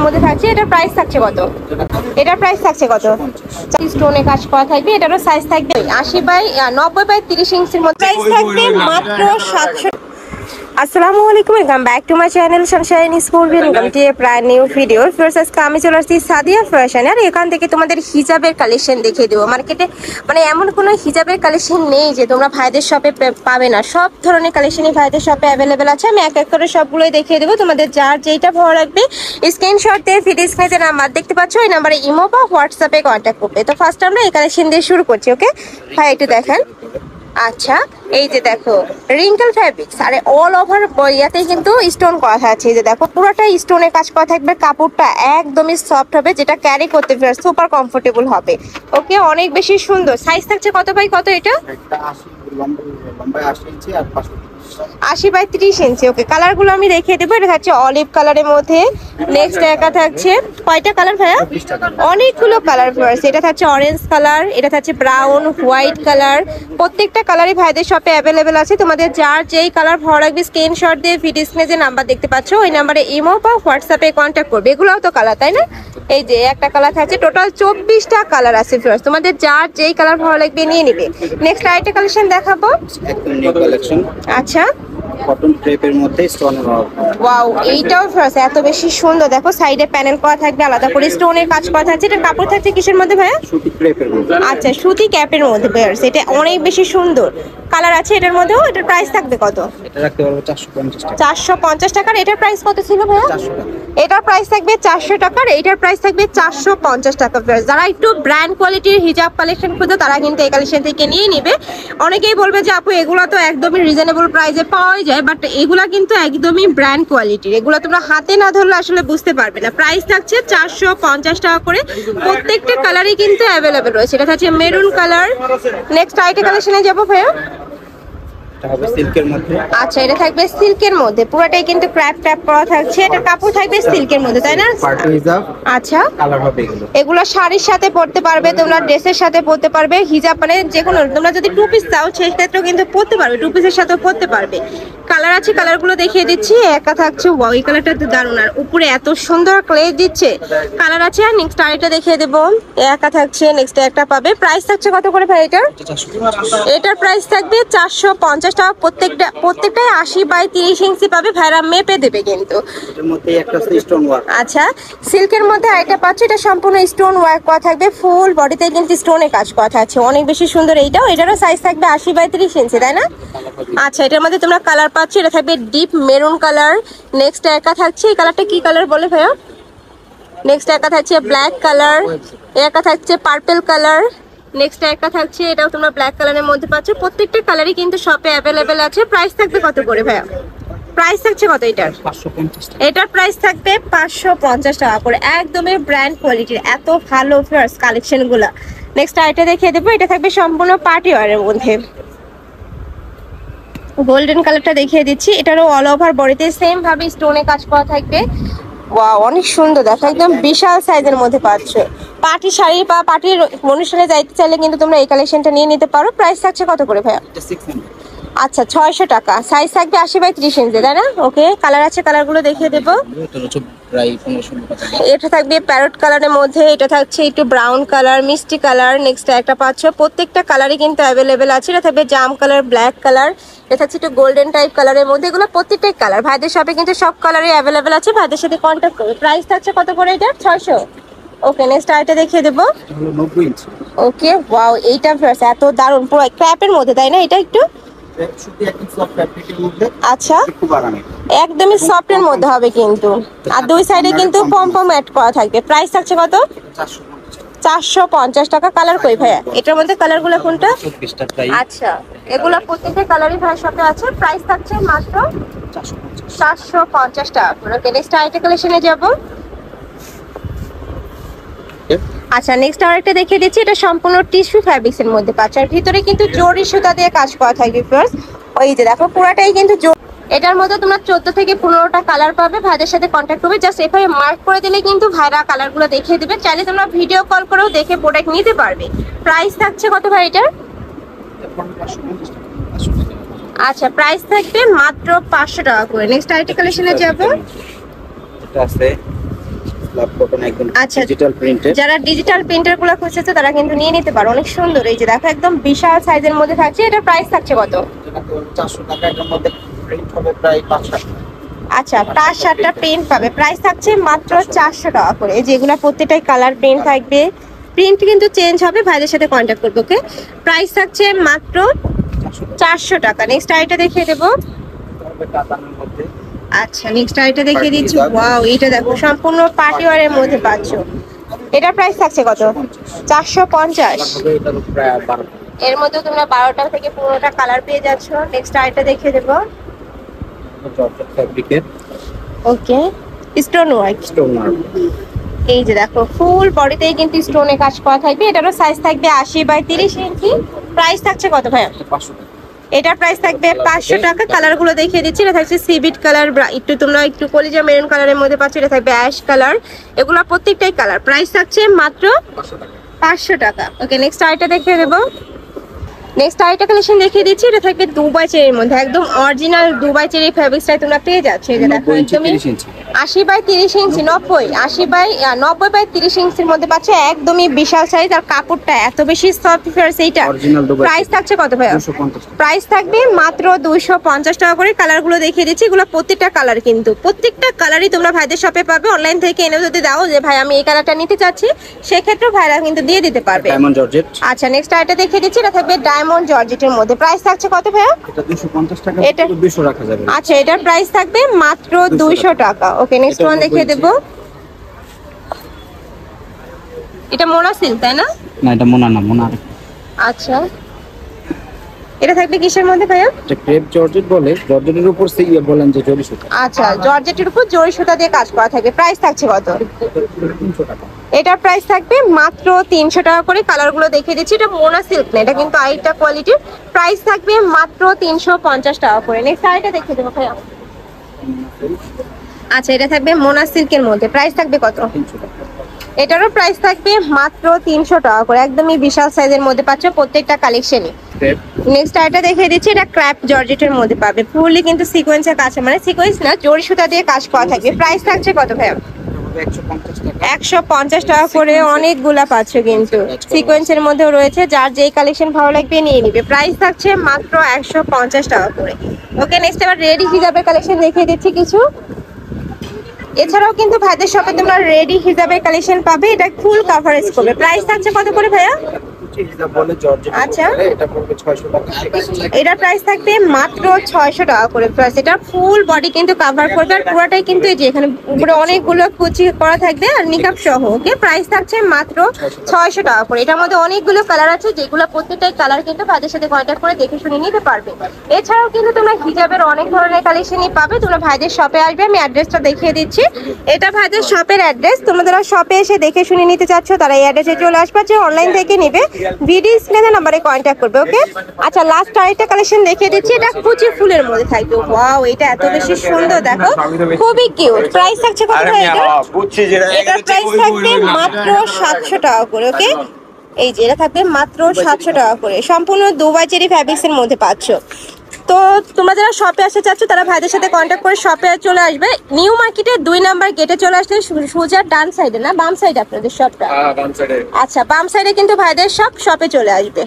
মধ্যে থাকছে। এটার প্রাইস থাকছে কত? এটার প্রাইস থাকছে কত? স্টোনে কাজ করা থাকবে। এটারও সাইজ থাকবে 90/30 ইঞ্চির মধ্যে। প্রাইস থাকবে মাত্র 700। আসসালামু আলাইকুম, welcome back to my channel Sunshine school. Welcome to A brand new video. First আজকে আমি চলে আসছি সাদিয়া ফ্যাশন। আর এখান থেকে তোমাদের হিজাবের কালেকশন দেখিয়ে দেবো। মার্কেটে মানে এমন কোনো হিজাবের কালেকশন নেই যে তোমরা ভাইদের শপে পাবে না। সব ধরনের কালেকশনই ভাইদের শপে অ্যাভেলেবেল আছে। আমি এক এক করে সবগুলোই দেখিয়ে দেবো। তোমাদের যার যেইটা ভালো লাগবে স্ক্রিনশট দিয়ে ভিডিও স্ক্রিনে যে নাম্বার দেখতে পাচ্ছ ওই নাম্বারে ইমো বা হোয়াটসঅ্যাপে কন্ট্যাক্ট করবে। তো ফার্স্ট আমরা এই কালেকশন দিয়ে শুরু করছি। ওকে ভাই, একটু দেখেন। আচ্ছা, এই যে দেখো রিঙ্কেল ফ্যাব্রিক্স আর অল ওভার ইয়াতেই কিন্তু স্টোন করা আছে। এই যে দেখো পুরোটাই স্টোনের কাজ করা থাকবে। কাপড়টা একদমই সফট হবে, যেটা ক্যারি করতে সুপার কমফোর্টেবল হবে। ওকে, অনেক বেশি সুন্দর। সাইজ থাকছে কত বাই কত? এটা 80/30 ইঞ্চি। ওকে, কালার গুলো আমি দেখিয়ে দেবো। এটা থাকছে অলিভ কালারের মধ্যে। নেক্সট একা থাকছে কয়টা কালার ভাইয়া? অনেকগুলো কালার ফ্লাওয়ার্স। এটা থাকছে অরেঞ্জ কালার, এটা থাকছে ব্রাউন, হোয়াইট কালার। প্রত্যেকটা কালারই ভাইদের শপে অ্যাভেলেবেল আছে। তোমাদের যার যেই কালার ভালো লাগবে স্ক্রিনশট দিয়ে ভিডিও স্ক্রিনে যে নাম্বার দেখতে পাচ্ছ ওই নাম্বারে ইমো বা হোয়াটসঅ্যাপে কন্ট্যাক্ট করবে। এগুলোও তো কালার, তাই না? এই যে একটা কালার থাকছে, টোটাল 24টা কালার আছে ফ্লাওয়ার্স। তোমাদের যার যেই কালার ভালো লাগবে নিয়ে নিবে। নেক্সট আরেকটা কালেকশন দেখাবো। আচ্ছা, কটন ক্রেপের মধ্যে স্টোনের ওয়াও, এইটাও ফ্লাওয়ার্স এত বেশি সুন্দর। দেখো সাইডে প্যানেল করা থাকবে, আলাদা করে স্টোনের কাজ করা থাকছে। এটা কাপড় থাকছে কিসের মধ্যে ভাইয়া? সুতি ক্রেপের মধ্যে। আচ্ছা, সুতি ক্যাপের মধ্যে ফ্লাওয়ার্স। এটা অনেক বেশি সুন্দর। কালার আছে এটার মধ্যেও। এটার প্রাইস থাকবে কত? এটা রাখতে পারবো 450 টাকা। 450 টাকার। এটার প্রাইস কত ছিল ভাইয়া? 400 টাকা। এটার প্রাইস থাকবে 400 টাকার। এইটার প্রাইস থাকবে 450 টাকা। যারা একটু ব্র্যান্ড কোয়ালিটির হিজাব কালেকশন খুঁজে তারা কিন্তু এই কালেকশন থেকে নিয়ে নিবে। অনেকেই বলবে যে আপু এগুলো তো একদমই রিজনেবল প্রাইসে পাওয়া যায়, বাট এগুলা কিন্তু একদমই ব্র্যান্ড কোয়ালিটির। এগুলো তোমরা হাতে না ধরলে আসলে বুঝতে পারবে না। প্রাইস থাকছে 450 টাকা করে। প্রত্যেকটা কালারই কিন্তু অ্যাভেলেবেল রয়েছে। এটা থাকছে মেরুন কালার। নেক্সট আইটেম কালেকশনে যাবো ভাইয়া। এটা হবে সিল্কের মধ্যে। আচ্ছা, এটা থাকবে সিল্কের মধ্যে। পুরোটাই কিন্তু ক্র্যাপ ট্যাপ করা থাকছে। এটা কাপড় থাকবে সিল্কের মধ্যে, তাই না? পার্টি হিজাব। আচ্ছা, কালার হবে এগুলো। এগুলো শাড়ির সাথে পরতে পারবে, তোমরা ড্রেসের সাথে পরতে পারবে। হিজাব মানে যে কোনো, তোমরা যদি টু পিস চাও সেই ক্ষেত্রেও কিন্তু পরতে পারবে, টু পিসের সাথেও পরতে পারবে। কালার আছে, কালারগুলো দেখিয়ে দিচ্ছি। একা থাকছে ওয়াও, এই কালারটা তো দারুণ। আর উপরে এত সুন্দর ক্লেজ দিচ্ছে। কালার আছে। আর নেক্সট আরেকটা দেখিয়ে দেবো। একা থাকছে, নেক্সট একটা পাবে। প্রাইস থাকছে কত করে ভাই এটা? এটার প্রাইস থাকবে 450 টাকা। প্রত্যেকটাই 80/30 ইঞ্চি পাবে। ভাইরা মেপে দেবে কিন্তু। এর মধ্যে একটা স্টোন ওয়ার্ক। আচ্ছা, সিল্কের মধ্যে আরেকটা পাচ্ছ। এটা সম্পূর্ণ স্টোন ওয়ার্ক করা থাকবে। ফুল বডিতে কিন্তু স্টোনে কাজ করা থাকছে। অনেক বেশি সুন্দর এইটাও। এটারও সাইজ থাকবে 80/30 ইঞ্চি, তাই না? আচ্ছা, এটার মধ্যে তোমরা কালার পাচ্ছ। এটা থাকবে ডিপ মেরুন কালার। নেক্সট একা থাকছে, এই কালারটা কি কালার বলে ভাইয়া? নেক্সট একা থাকছে ব্ল্যাক কালার। একা থাকছে পার্পল কালার। নেক্সট একটা থাকছে, এটাও তোমরা ব্ল্যাক কালারের মধ্যে পাচ্ছ। প্রত্যেকটা কালারই কিন্তু শপে অ্যাভেলেবেল আছে। প্রাইস থাকবে কত করে ভাইয়া? প্রাইস থাকছে কত এটার? 550 টাকা। এটার প্রাইস থাকবে 550 টাকা করে। একদমই ব্র্যান্ড কোয়ালিটির, এত ভালো ফ্লাওয়ার্স কালেকশন গুলা। নেক্সট আইটা দেখিয়ে দেবো। এটা থাকবে সম্পূর্ণ পার্টি ওয়্যারের মধ্যে। গোল্ডেন কালারটা দেখিয়ে দিচ্ছি। এটারও অল ওভার বডিতে সেম ভাবে স্টোনে কাজ করা থাকবে। ওয়াও, অনেক সুন্দর। দেখো একদম বিশাল সাইজের মধ্যে পাচ্ছ। পার্টি শাড়ি বা পার্টির অনুষ্ঠানে যাইতে চাইলে কিন্তু তোমরা এই কালেকশনটা নিয়ে নিতে পারো। প্রাইস থাকছে কত করে ভাইয়া? এটা 600। আচ্ছা, 600 টাকা। সাইজ থাকবে 80/30 ইঞ্চি, তাই না? ওকে, কালার আছে, কালারগুলো দেখিয়ে দেবো। এটা হচ্ছে প্রায় 1500 টাকা। এটা থাকবে প্যারট কালারের মধ্যে। এটা থাকছে একটু ব্রাউন কালার, মিষ্টি কালার। নেক্সট একটা পাচ্ছ। প্রত্যেকটা কালারই কিন্তু অ্যাভেলেবেল আছে। এটা থাকবে জাম কালার, ব্ল্যাক কালার। এটা থাকছে একটু গোল্ডেন টাইপ কালারের মধ্যে। এগুলো প্রত্যেকটাই কালার ভাইদের শপে কিন্তু সব কালারই অ্যাভেলেবেল আছে। ভাইদের সাথে কন্ট্যাক্ট করবে। প্রাইস থাকছে কত করে এটা? 600। ওকে, নেক্সট আইটা দেখিয়ে দেবো। এটা হলো 90 ইঞ্চি। ওকে, ওয়াও, এইটা এত দারুণ। পুরো ক্র্যাপের মধ্যে, তাই না? এটা একটু সুতি একদম সফট ফ্যাব্রিকের মধ্যে। আচ্ছা, খুব আরামের। একদমই সফটের মধ্যে হবে কিন্তু। আর দুই সাইডে কিন্তু পম পম অ্যাড করা থাকবে। প্রাইস থাকছে কত? 450 টাকা। কালার কই ভাইয়া? এটার মধ্যে কালারগুলো কোনটা? 24টা প্রাইস। আচ্ছা, এগুলো প্রত্যেকটা কালারই ভাইয়ের সাথে আছে। প্রাইস থাকছে মাত্র 450 টাকা। ওকে, নেক্সট আইটেম কালেকশনে যাব। আচ্ছা, নেক্সট আরেকটা দেখিয়ে দিচ্ছি। এটা সম্পূর্ণ টিস্যু ফ্যাব্রিক্স এর মধ্যে পাচ্ছ। আর ভিতরে কিন্তু জরি সুতা দিয়ে কাজ করা থাকবে ফ্রেন্ডস। ওই যে দেখো পুরাটাই কিন্তু। এটার মধ্যে তোমরা 14 থেকে 15টা কালার পাবে। ভাইদের সাথে কন্ট্যাক্ট করবে। জাস্ট এভাবে মার্ক করে দিলে কিন্তু ভাইরা কালারগুলো দেখিয়ে দেবে। চাইলে তোমরা ভিডিও কল করেও দেখে প্রোডাক্ট নিতে পারবে। প্রাইস থাকছে কত ভাই এটার? আচ্ছা, প্রাইস থাকবে মাত্র 500 টাকা করে। নেক্সট আইটেম কালেকশনে যাব। এটা আছে লাভ কটন একদম আচ্ছা। Digital printed. যারা ডিজিটাল প্রিন্টার গুলো খুঁজছে তারা কিন্তু নিয়ে নিতে পারো, অনেক সুন্দর। এই যে দেখো একদম বিশাল সাইজের মধ্যে থাকছে। এটা প্রাইস থাকছে কত? যেটা 400 টাকা, এর মধ্যে প্রিন্ট হবে প্রায় 5-7। আচ্ছা, 5-7টা প্রিন্ট পাবে, প্রাইস থাকছে মাত্র 400 টাকা করে। এই যেগুলো প্রত্যেকটাই কালার প্রিন্ট থাকবে, প্রিন্ট কিন্তু চেঞ্জ হবে, ভাইদের সাথে কন্ট্যাক্ট করবে। ওকে, প্রাইস থাকছে মাত্র 400 টাকা। নেক্সট আইটা দেখিয়ে দেবো। কাতানের মধ্যে আচ্ছা, নেক্সট আইটা দেখিয়ে দিচ্ছি। ওয়াও, এটা দেখো সম্পূর্ণ পার্টি ওয়্যারের মধ্যে পাচ্ছ। এটার প্রাইস থাকছে কত? 450। হবে, এটার প্রায় 12। এর মধ্যে তোমরা 12টা থেকে 15টা কালার পেয়ে যাচ্ছ। নেক্সট আইটা দেখিয়ে দেবো। জর্জেট ফ্যাব্রিকের ওকে, স্টোন ওয়ার্ক। Stone work. এই যে দেখো ফুল বডিতেই কিন্তু স্টোনে কাজ করা থাকবে। এটারও সাইজ থাকবে 80/30 ইঞ্চি। প্রাইস থাকছে কত ভাইয়া? 500 টাকা। এটার প্রাইস থাকবে 500 টাকা। কালার গুলো দেখিয়ে দিচ্ছি। এটা থাকছে সিবিট কালার, একটু তোমরা একটু কলিজা মেরুন কালারের মধ্যে পাচ্ছ। এটা থাকবে অ্যাশ কালার। এগুলো প্রত্যেকটাই কালার। প্রাইস থাকছে মাত্র 500 টাকা। ওকে, নেক্সট আইটা দেখিয়ে দেবো। নেক্সট আইটা কালেকশন দেখিয়ে দিচ্ছি। এটা থাকবে দুবাই চেরির মধ্যে, একদম অরিজিনাল দুবাই চেরি ফ্যাব্রিক্সটাই তোমরা পেয়ে যাচ্ছ। এই যে দেখো 90 ইঞ্চি, একদমই 30 ইঞ্চি। 80/30 ইঞ্চি, 90/30 ইঞ্চির মধ্যে পাচ্ছ। একদমই বিশাল সাইজ, আর কাপড়টা এত বেশি সফট ফিয়ার্স। এইটা অরিজিনাল দুবাই। প্রাইস থাকছে কত ভাইয়া? 250 টাকা। প্রাইস থাকবে মাত্র 250 টাকা করে। কালার গুলো দেখিয়ে দিচ্ছি। এগুলো প্রত্যেকটা কালার, কিন্তু প্রত্যেকটা কালারই তোমরা ভাইদের শপে পাবে। অনলাইন থেকে এনে যদি দাও যে ভাই আমি এই কালারটা নিতে চাচ্ছি, সেক্ষেত্রে ভাইরা কিন্তু দিয়ে দিতে পারবে। Diamond georgette. আচ্ছা, নেক্সট আইটা দেখিয়ে দিচ্ছি। এটা থাকবে ডায়মন্ড জর্জেটের মধ্যে। প্রাইস থাকছে কত ভাইয়া? এটা 250 টাকা, এটা 200 রাখা যাবে। আচ্ছা, এটার প্রাইস থাকবে মাত্র 200 টাকা। ওকে, নেক্সট ওয়ান দেখিয়ে দেবো। এটা মোনা সিল্ক, তাই না? না, এটা মোনা না, মোনা। আচ্ছা, এটা থাকবে কিসের মধ্যে ভাইয়া? এটা ক্রেপ জর্জেট বলে, জর্জেটের উপর বলেন যে জরি সুতা। আচ্ছা, জর্জেটের উপর জরি সুতা দিয়ে কাজ করা থাকবে। প্রাইস থাকছে কত? 300 টাকা। এটার প্রাইস থাকবে মাত্র 300 টাকা করে। কালার গুলো দেখিয়ে দিচ্ছি। এটা মোনা সিল্ক না, এটা কিন্তু আরেকটা কোয়ালিটির। প্রাইস থাকবে মাত্র 350 টাকা করে। নেক্সট আরেকটা দেখিয়ে দেবো ভাইয়া। আচ্ছা, এটা থাকবে মোনা সিল্কের মধ্যে। প্রাইস থাকবে কত? 300 টাকা। এটারও প্রাইস থাকবে মাত্র 300 টাকা করে। একদমই বিশাল সাইজের মধ্যে পাচ্ছ প্রত্যেকটা কালেকশনই। ক্রেপ। নেক্সট আইটা দেখিয়ে দিচ্ছি। এটা ক্র্যাপ জর্জেটের মধ্যে পাবে, ফুললি কিন্তু সিকোয়েন্সের কাজ, মানে সিকোয়েন্স না, জরি সুতা দিয়ে কাজ করা থাকবে। প্রাইস থাকছে কত ভাইয়া? 150 টাকা। 150 টাকা করে। অনেকগুলা পাচ্ছ কিন্তু, সিকোয়েন্সের মধ্যেও রয়েছে। যার যেই কালেকশন ভালো লাগবে নিয়ে নিবে। প্রাইস থাকছে মাত্র 150 টাকা করে। ওকে, নেক্সট এবার রেডি হিজাবের কালেকশন দেখিয়ে দিচ্ছি কিছু। এছাড়াও কিন্তু ভাইদের শপে তোমরা রেডি হিজাবের কালেকশন পাবে। এটা ফুল কভারেজ করবে। প্রাইস থাকছে কত করে ভাইয়া? হিজাব বলে জর্জেট। আচ্ছা। এটা পড়বে 600 টাকা। এটার প্রাইস থাকবে মাত্র 600 টাকা করে। প্লাস এটা ফুল বডি কিন্তু কভার করবে, আর পুরোটাই কিন্তু এই যে এখানে উপরে অনেকগুলো কুচি করা থাকবে আর নিকাব সহ। ওকে, প্রাইস থাকছে মাত্র 600 টাকা করে। এটার মধ্যে অনেকগুলো কালার আছে, যেগুলো প্রত্যেকটাই কালার কিন্তু ভাইদের সাথে কন্ট্যাক্ট করে দেখে শুনে নিতে পারবে। এছাড়াও কিন্তু তোমরা হিজাবের অনেক ধরনের কালেকশনই পাবে। তোমরা ভাইদের শপে আসবে, আমি অ্যাড্রেসটা দেখিয়ে দিচ্ছি। এটা ভাইদের শপের অ্যাড্রেস। তোমরা যারা শপে এসে দেখে শুনে নিতে চাচ্ছ তারা এই অ্যাড্রেসে চলে আসবে। যে অনলাইন থেকে নিবে ভিডিও স্ক্রিনে নাম্বারে কন্ট্যাক্ট করবে। ওকে, আচ্ছা, লাস্ট আরেকটা কালেকশন দেখিয়ে দিচ্ছি। এটা কুচি ফুলের মধ্যে থাকবে। ওয়াও, এটা এত বেশি সুন্দর, দেখো খুবই কিউট। প্রাইস থাকছে কত ভাই এটা? এটার প্রাইস থাকবে মাত্র 700 টাকা করে। ওকে, এই যে এটা থাকবে মাত্র 700 টাকা করে। সম্পূর্ণ দুবাই চেরি ফ্যাব্রিক্সের মধ্যে পাচ্ছ। তো তোমরা যারা শপে আসতে চাচ্ছ তারা ভাইদের সাথে কন্ট্যাক্ট করে শপে চলে আসবে। নিউ মার্কেটে 2 নাম্বার গেটে চলে আসলে সোজা ডান সাইডে, না বাম সাইডে আপনাদের শপটা? বাম সাইডে। আচ্ছা, বাম সাইডে কিন্তু ভাইদের শপে চলে আসবে।